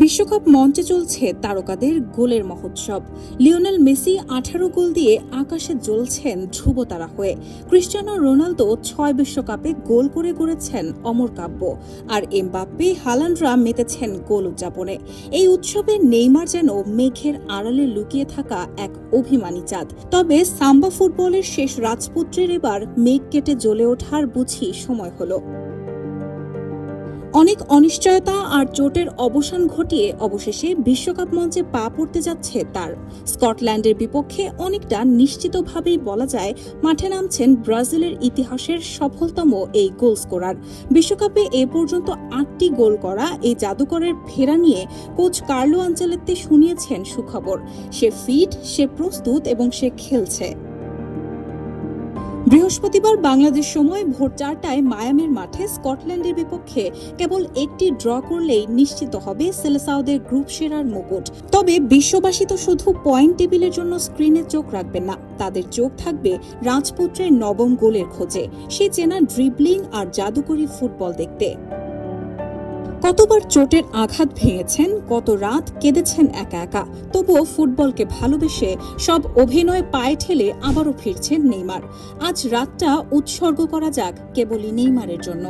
বিশ্বকাপ মঞ্চে চলছে তারকাদের গোলের মহোৎসব। লিওনেল মেসি 18 গোল দিয়ে আকাশে জ্বলছেন ধ্রুবতারা হয়ে। ক্রিস্টিয়ানো রোনালদো 6 বিশ্বকাপে গোল করে গড়েছেন অমর কাব্য। আর এমবাপ্পে, হালান্ডরা মেতেছেন গোল উদযাপনে। এই উৎসবে নেইমার যেন মেঘের আড়ালে লুকিয়ে থাকা এক অভিমানী চাঁদ। তবে সাম্বা ফুটবলের শেষ রাজপুত্রের এবার মেঘ কেটে জ্বলে ওঠার বুঝি সময় হলো। অনেক অনিশ্চয়তা আর চোটের অবসান ঘটিয়ে অবশেষে বিশ্বকাপ মঞ্চে পা পড়তে যাচ্ছে তার। স্কটল্যান্ডের বিপক্ষে অনেকটা নিশ্চিতভাবেই বলা যায় মাঠে নামছেন ব্রাজিলের ইতিহাসের সফলতম এই গোল স্কোরার। বিশ্বকাপে এ পর্যন্ত 8টি গোল করা এই জাদুকরের ফেরা নিয়ে কোচ কার্লো আনচেলত্তি শুনিয়েছেন সুখবর। সে ফিট, সে প্রস্তুত এবং সে খেলছে। বৃহস্পতিবার বাংলাদেশ সময় ভোর 4টায় মায়ামির মাঠে স্কটল্যান্ডের বিপক্ষে কেবল একটি ড্র করলেই নিশ্চিত হবে সেলেসাওদের গ্রুপ সেরার মুকুট। তবে বিশ্ববাসী তো শুধু পয়েন্ট টেবিলের জন্য স্ক্রিনে চোখ রাখবেন না, তাদের চোখ থাকবে রাজপুত্রের নবম গোলের খোঁজে, সে চেনা ড্রিবলিং আর জাদুকরী ফুটবল দেখতে। কতবার চোটের আঘাত ভেঙেছেন, কত রাত কেঁদেছেন একা একা, তবুও ফুটবলকে ভালোবেসে সব অভিনয় পায়ে ঠেলে আবারও ফিরছেন নেইমার। আজ রাতটা উৎসর্গ করা যাক কেবলই নেইমারের জন্য।